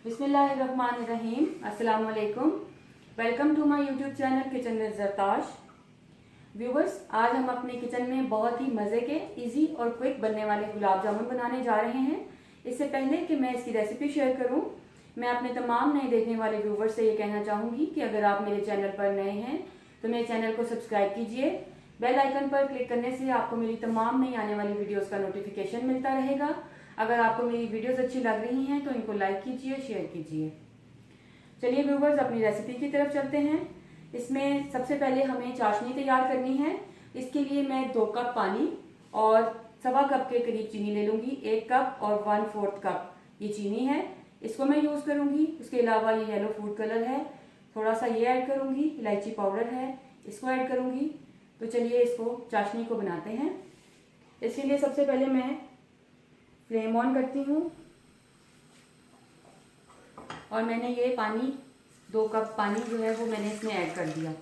बिस्मिल्लाहिर्रहमानिर्रहीम। अस्सलाम वालेकुम। Welcome to my YouTube channel kitchen with Zartash. Viewers, आज हम अपने किचन में बहुत ही मज़े के इजी और क्विक बनने वाले गुलाब जामुन बनाने जा रहे हैं। इससे पहले कि मैं इसकी रेसिपी शेयर करूं, मैं अपने तमाम नए देखने वाले व्यूवर्स से ये कहना चाहूँगी कि अगर आप मेरे चैनल पर नए हैं तो मेरे चैनल को सब्सक्राइब कीजिए। बेल आइकन पर क्लिक करने से आपको मेरी तमाम नई आने वाली वीडियोस का नोटिफिकेशन मिलता रहेगा। अगर आपको मेरी वीडियोस अच्छी लग रही हैं तो इनको लाइक कीजिए, शेयर कीजिए। चलिए व्यूवर्स, अपनी रेसिपी की तरफ चलते हैं। इसमें सबसे पहले हमें चाशनी तैयार करनी है। इसके लिए मैं 2 कप पानी और 1.25 कप के करीब चीनी ले लूंगी। 1 कप और 1/4 कप ये चीनी है, इसको मैं यूज करूंगी। उसके अलावा ये येलो फूड कलर है, थोड़ा सा ये ऐड करूंगी। इलायची पाउडर है, इसको ऐड करूंगी। तो चलिए इसको चाशनी को बनाते हैं। इसके लिए सबसे पहले मैं फ्लेम ऑन करती हूँ और मैंने ये पानी 2 कप पानी जो है वो मैंने इसमें ऐड कर दिया।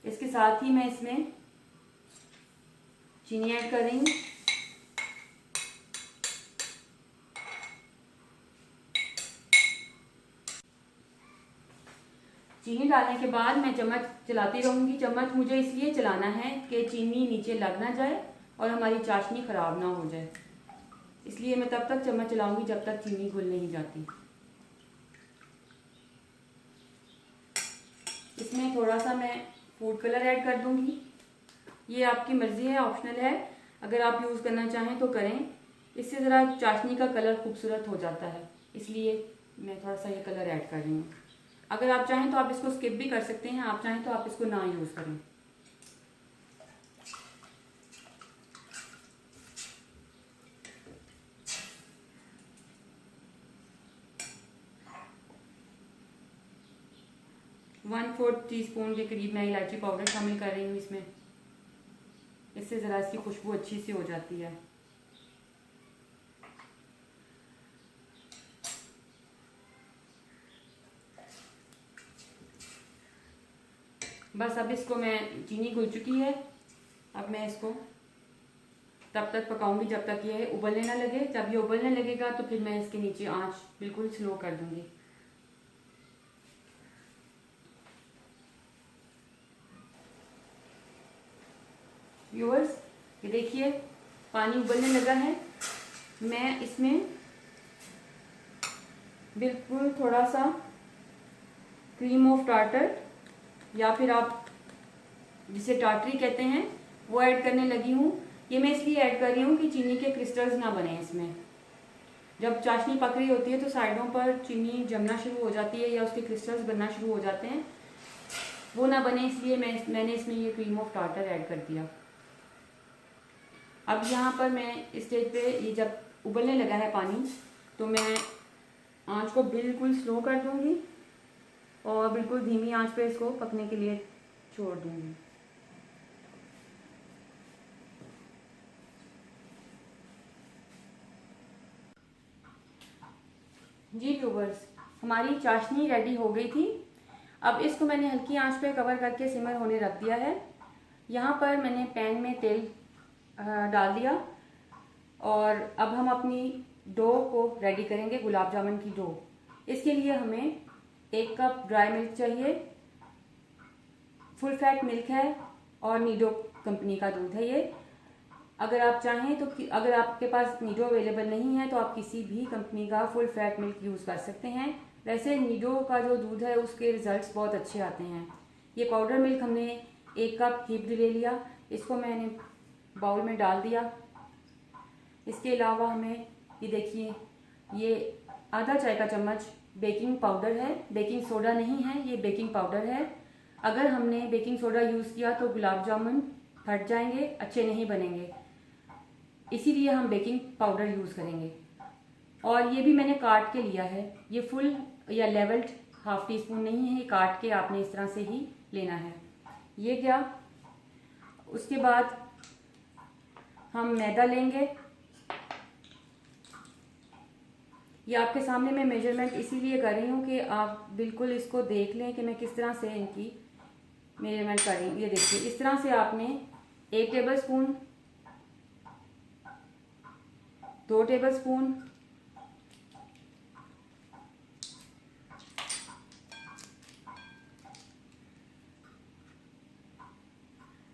इसके साथ ही मैं इसमें चीनी ऐड कर रही हूँ। चीनी डालने के बाद मैं चम्मच चलाती रहूंगी। चम्मच मुझे इसलिए चलाना है कि चीनी नीचे लग ना जाए और हमारी चाशनी खराब ना हो जाए, इसलिए मैं तब तक चम्मच चलाऊंगी जब तक चीनी घुल नहीं जाती। इसमें थोड़ा सा मैं फूड कलर ऐड कर दूंगी। ये आपकी मर्जी है, ऑप्शनल है। अगर आप यूज़ करना चाहें तो करें, इससे ज़रा चाशनी का कलर खूबसूरत हो जाता है, इसलिए मैं थोड़ा सा ये कलर ऐड कर रही हूँ। अगर आप चाहें तो आप इसको स्किप भी कर सकते हैं, आप चाहें तो आप इसको ना यूज़ करें। वन 1/4 टीस्पून के करीब मैं इलायची पाउडर शामिल कर रही हूँ इसमें। इससे ज़रा इसकी खुशबू अच्छी सी हो जाती है। बस अब इसको मैं, चीनी घुल चुकी है, अब मैं इसको तब तक पकाऊंगी जब तक ये उबलने ना लगे। जब ये उबलने लगेगा तो फिर मैं इसके नीचे आंच बिल्कुल स्लो कर दूंगी। व्यूअर्स, ये देखिए पानी उबलने लगा है। मैं इसमें बिल्कुल थोड़ा सा क्रीम ऑफ टार्टर या फिर आप जिसे टाटरी कहते हैं वो ऐड करने लगी हूँ। ये मैं इसलिए ऐड कर रही हूँ कि चीनी के क्रिस्टल्स ना बने इसमें। जब चाशनी पक रही होती है तो साइडों पर चीनी जमना शुरू हो जाती है या उसके क्रिस्टल्स बनना शुरू हो जाते हैं, वो ना बने, इसलिए मैंने इसमें ये क्रीम ऑफ टार्टर ऐड कर दिया। अब यहाँ पर मैं इस स्टेज पे, ये जब उबलने लगा है पानी, तो मैं आंच को बिल्कुल स्लो कर दूंगी और बिल्कुल धीमी आंच पे इसको पकने के लिए छोड़ दूंगी। जी व्यूवर्स, हमारी चाशनी रेडी हो गई थी। अब इसको मैंने हल्की आंच पे कवर करके सिमर होने रख दिया है। यहाँ पर मैंने पैन में तेल डाल दिया और अब हम अपनी डो को रेडी करेंगे, गुलाब जामुन की डो। इसके लिए हमें 1 कप ड्राई मिल्क चाहिए, फुल फैट मिल्क है और नीडो कंपनी का दूध है ये। अगर आप चाहें तो, अगर आपके पास नीडो अवेलेबल नहीं है तो आप किसी भी कंपनी का फुल फैट मिल्क यूज़ कर सकते हैं। वैसे नीडो का जो दूध है उसके रिजल्ट्स बहुत अच्छे आते हैं। ये पाउडर मिल्क हमने 1 कप हीप्ड ले लिया, इसको मैंने बाउल में डाल दिया। इसके अलावा हमें ये देखिए, ये आधा चाय का चम्मच बेकिंग पाउडर है, बेकिंग सोडा नहीं है, ये बेकिंग पाउडर है। अगर हमने बेकिंग सोडा यूज़ किया तो गुलाब जामुन फट जाएंगे, अच्छे नहीं बनेंगे, इसीलिए हम बेकिंग पाउडर यूज़ करेंगे। और ये भी मैंने काट के लिया है, ये फुल या लेवल्ड 1/2 टीस्पून नहीं है, ये काट के आपने इस तरह से ही लेना है। ये क्या, उसके बाद हम मैदा लेंगे। ये आपके सामने मैं मेजरमेंट इसीलिए कर रही हूँ कि आप बिल्कुल इसको देख लें कि मैं किस तरह से इनकी मेजरमेंट कर रही हूँ। ये देखिए, इस तरह से आपने 1 टेबल स्पून 2 टेबलस्पून,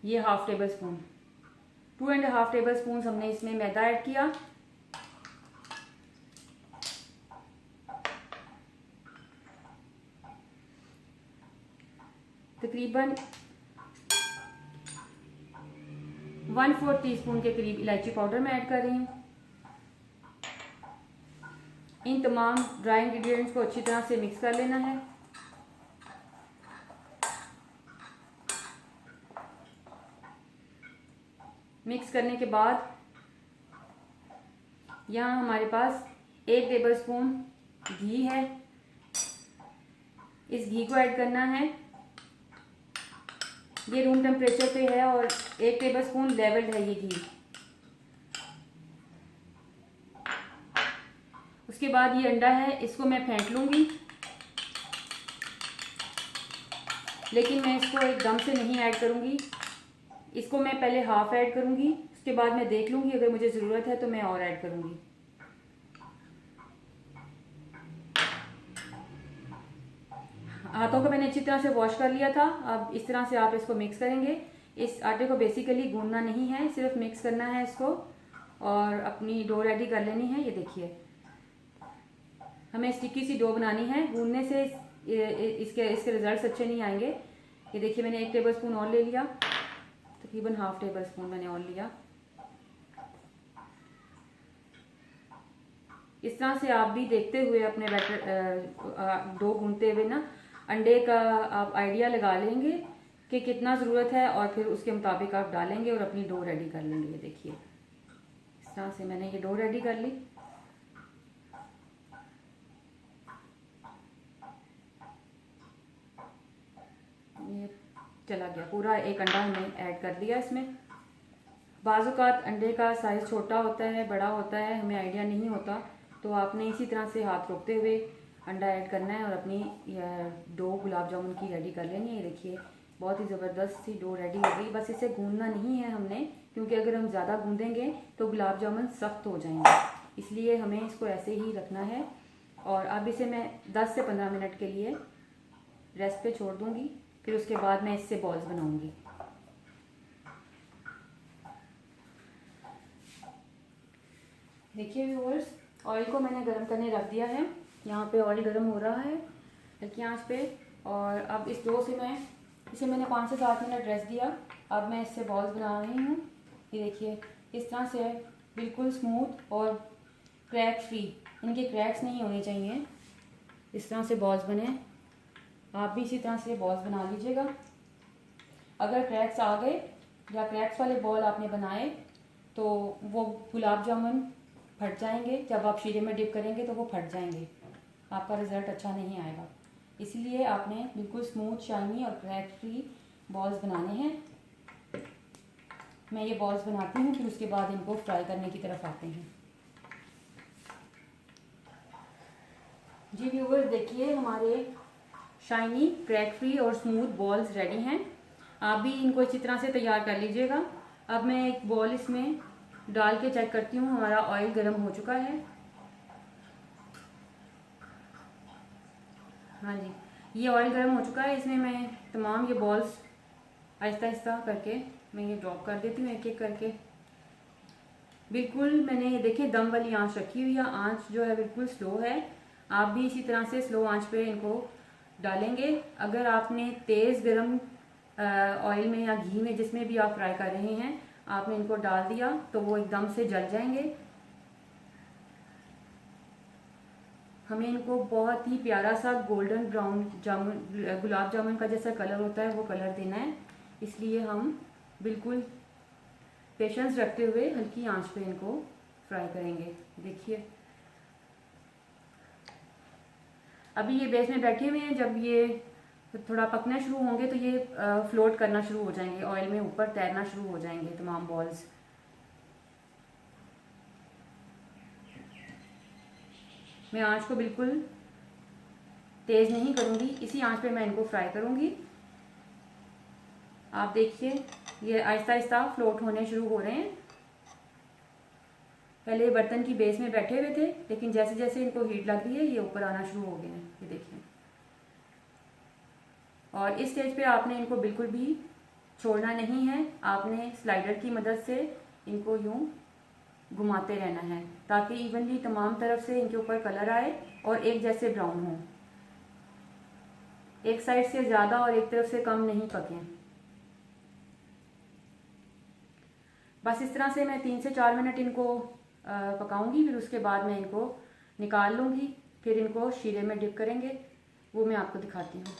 ये 1/2 टेबलस्पून, 2.5 टेबलस्पून हमने इसमें मैदा ऐड किया। तकरीबन 1/4 टीस्पून के करीब इलायची पाउडर मैं ऐड कर रही हूँ। इन तमाम ड्राई इंग्रेडिएंट्स को अच्छी तरह से मिक्स कर लेना है। मिक्स करने के बाद यहाँ हमारे पास 1 टेबलस्पून घी है। इस घी को ऐड करना है। ये रूम टेम्परेचर पे है और 1 टेबलस्पून लेवल्ड है ये घी। उसके बाद ये अंडा है, इसको मैं फेंट लूँगी, लेकिन मैं इसको एकदम से नहीं ऐड करूँगी। इसको मैं पहले हाफ ऐड करूँगी, उसके बाद मैं देख लूँगी, अगर मुझे ज़रूरत है तो मैं और ऐड करूँगी। हाथों को मैंने अच्छी तरह से वॉश कर लिया था। अब इस तरह से आप इसको मिक्स करेंगे। इस आटे को बेसिकली गूंदना नहीं है, सिर्फ मिक्स करना है इसको और अपनी डो रेडी कर लेनी है। ये देखिए, हमें स्टिकी सी डो बनानी है। गूंदने से इसके रिजल्ट्स अच्छे नहीं आएंगे। ये देखिए, मैंने 1 टेबलस्पून और ले लिया, तकरीबन 1/2 टेबलस्पून मैंने और लिया। इस तरह से आप भी देखते हुए अपने बैटर डो गूंदते हुए ना अंडे का आप आइडिया लगा लेंगे कि कितना ज़रूरत है और फिर उसके मुताबिक आप डालेंगे और अपनी डो रेडी कर लेंगे। ये देखिए, इस तरह से मैंने ये डो रेडी कर ली। ये चला गया, पूरा 1 अंडा हमने ऐड कर दिया इसमें। बाज़-औक़ात अंडे का साइज़ छोटा होता है, बड़ा होता है, हमें आइडिया नहीं होता, तो आपने इसी तरह से हाथ रोकते हुए अंडा ऐड करना है और अपनी डो गुलाब जामुन की रेडी कर लेनी है। ये देखिए, बहुत ही ज़बरदस्त सी डो रेडी हो गई। बस इसे गूंदना नहीं है हमने, क्योंकि अगर हम ज़्यादा गूंदेंगे तो गुलाब जामुन सख्त हो जाएंगे, इसलिए हमें इसको ऐसे ही रखना है। और अब इसे मैं 10 से 15 मिनट के लिए रेस्ट पे छोड़ दूँगी, फिर उसके बाद मैं इससे बॉल्स बनाऊँगी। देखिए व्यूअर्स, ऑयल को मैंने गर्म करने रख दिया है। यहाँ पे ऑयल गर्म हो रहा है हल्की आंच पे। और अब इस डो से मैंने 5 से 7 मिनट रेस्ट दिया। अब मैं इससे बॉल्स बना रही हूँ। ये देखिए, इस तरह से बिल्कुल स्मूथ और क्रैक फ्री, इनके क्रैक्स नहीं होने चाहिए। इस तरह से बॉल्स बने। आप भी इसी तरह से बॉल्स बना लीजिएगा। अगर क्रैक्स आ गए या क्रैक्स वाले बॉल आपने बनाए तो वो गुलाब जामुन फट जाएंगे। जब आप शीरे में डिप करेंगे तो वो फट जाएंगे, आपका रिज़ल्ट अच्छा नहीं आएगा। इसलिए आपने बिल्कुल स्मूथ, शाइनी और क्रैक फ्री बॉल्स बनाने हैं। मैं ये बॉल्स बनाती हूँ, फिर उसके बाद इनको फ्राई करने की तरफ आते हैं। जी व्यूअर्स, देखिए हमारे शाइनी, क्रैक फ्री और स्मूथ बॉल्स रेडी हैं। आप भी इनको इसी तरह से तैयार कर लीजिएगा। अब मैं एक बॉल इसमें डाल के चेक करती हूँ, हमारा ऑयल गर्म हो चुका है। हाँ जी, ये ऑयल गर्म हो चुका है। इसमें मैं तमाम ये बॉल्स आहिस्ता आहिस्ता करके मैं ये ड्रॉप कर देती हूँ, एक एक करके। बिल्कुल मैंने ये देखिए दम वाली आंच रखी हुई है। आंच जो है बिल्कुल स्लो है। आप भी इसी तरह से स्लो आंच पे इनको डालेंगे। अगर आपने तेज़ गर्म ऑयल में या घी में, जिसमें भी आप फ्राई कर रहे हैं, आपने इनको डाल दिया तो वो एकदम से जल जाएंगे। हमें इनको बहुत ही प्यारा सा गोल्डन ब्राउन जामुन, गुलाब जामुन का जैसा कलर होता है वो कलर देना है। इसलिए हम बिल्कुल पेशेंस रखते हुए हल्की आंच पे इनको फ्राई करेंगे। देखिए, अभी ये बेस में बैठे हुए हैं। जब ये थोड़ा पकना शुरू होंगे तो ये फ्लोट करना शुरू हो जाएंगे, ऑयल में ऊपर तैरना शुरू हो जाएंगे तमाम बॉल्स। मैं आंच को बिल्कुल तेज़ नहीं करूँगी, इसी आंच पे मैं इनको फ्राई करूँगी। आप देखिए, ये आहिस्ता आहिस्ता फ्लोट होने शुरू हो रहे हैं। पहले ये बर्तन की बेस में बैठे हुए थे, लेकिन जैसे जैसे इनको हीट लग रही है ये ऊपर आना शुरू हो गए हैं, ये देखिए। और इस स्टेज पे आपने इनको बिल्कुल भी छोड़ना नहीं है, आपने स्लाइडर की मदद से इनको यूं घुमाते रहना है ताकि इवनली तमाम तरफ से इनके ऊपर कलर आए और एक जैसे ब्राउन हो, एक साइड से ज़्यादा और एक तरफ से कम नहीं पकें। बस इस तरह से मैं 3 से 4 मिनट इनको पकाऊंगी, फिर उसके बाद मैं इनको निकाल लूँगी, फिर इनको शीरे में डिप करेंगे, वो मैं आपको दिखाती हूँ।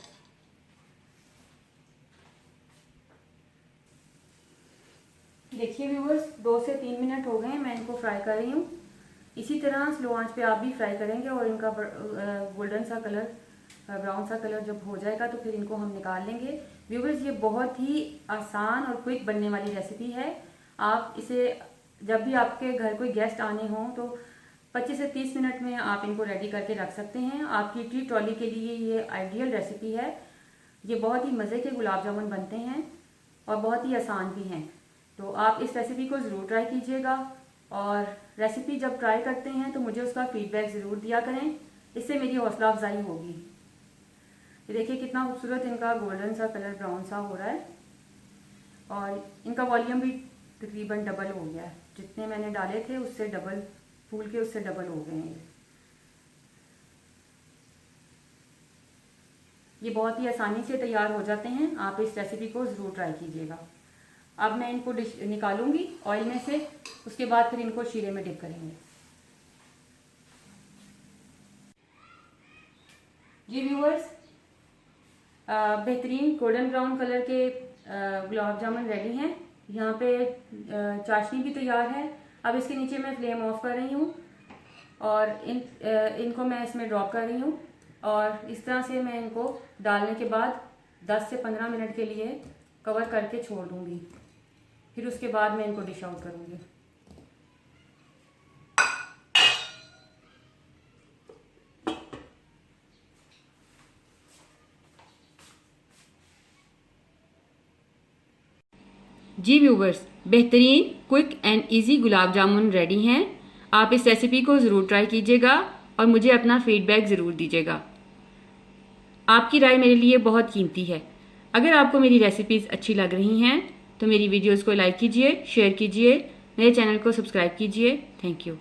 देखिए व्यूअर्स, 2 से 3 मिनट हो गए हैं, मैं इनको फ्राई कर रही हूँ। इसी तरह स्लो आंच पे आप भी फ्राई करेंगे और इनका गोल्डन सा कलर, ब्राउन सा कलर जब हो जाएगा तो फिर इनको हम निकाल लेंगे। व्यूअर्स, ये बहुत ही आसान और क्विक बनने वाली रेसिपी है। आप इसे जब भी आपके घर कोई गेस्ट आने हों तो 25 से 30 मिनट में आप इनको रेडी करके रख सकते हैं। आपकी टी ट्रॉली के लिए ये आइडियल रेसिपी है। ये बहुत ही मज़े के गुलाब जामुन बनते हैं और बहुत ही आसान भी हैं। तो आप इस रेसिपी को ज़रूर ट्राई कीजिएगा और रेसिपी जब ट्राई करते हैं तो मुझे उसका फीडबैक ज़रूर दिया करें, इससे मेरी हौसला अफजाई होगी। ये देखिए कितना खूबसूरत इनका गोल्डन सा कलर, ब्राउन सा हो रहा है और इनका वॉल्यूम भी तकरीबन डबल हो गया है। जितने मैंने डाले थे उससे डबल, फूल के उससे डबल हो गए हैं। ये बहुत ही आसानी से तैयार हो जाते हैं। आप इस रेसिपी को ज़रूर ट्राई कीजिएगा। अब मैं इनको निकालूंगी ऑयल में से, उसके बाद फिर इनको शीरे में डिप करेंगे। जी व्यूअर्स, बेहतरीन गोल्डन ब्राउन कलर के गुलाब जामुन रेडी हैं। यहाँ पे चाशनी भी तैयार है। अब इसके नीचे मैं फ्लेम ऑफ कर रही हूँ और इनको मैं इसमें ड्रॉप कर रही हूँ और इस तरह से मैं इनको डालने के बाद 10 से 15 मिनट के लिए कवर करके छोड़ दूँगी। फिर उसके बाद मैं इनको डिश आउट करूँगी। जी व्यूवर्स, बेहतरीन quick and easy gulab jamun ready हैं। आप इस रेसिपी को ज़रूर ट्राई कीजिएगा और मुझे अपना फीडबैक ज़रूर दीजिएगा। आपकी राय मेरे लिए बहुत कीमती है। अगर आपको मेरी रेसिपीज़ अच्छी लग रही हैं तो मेरी वीडियोज़ को लाइक कीजिए, शेयर कीजिए, मेरे चैनल को सब्सक्राइब कीजिए। Thank you.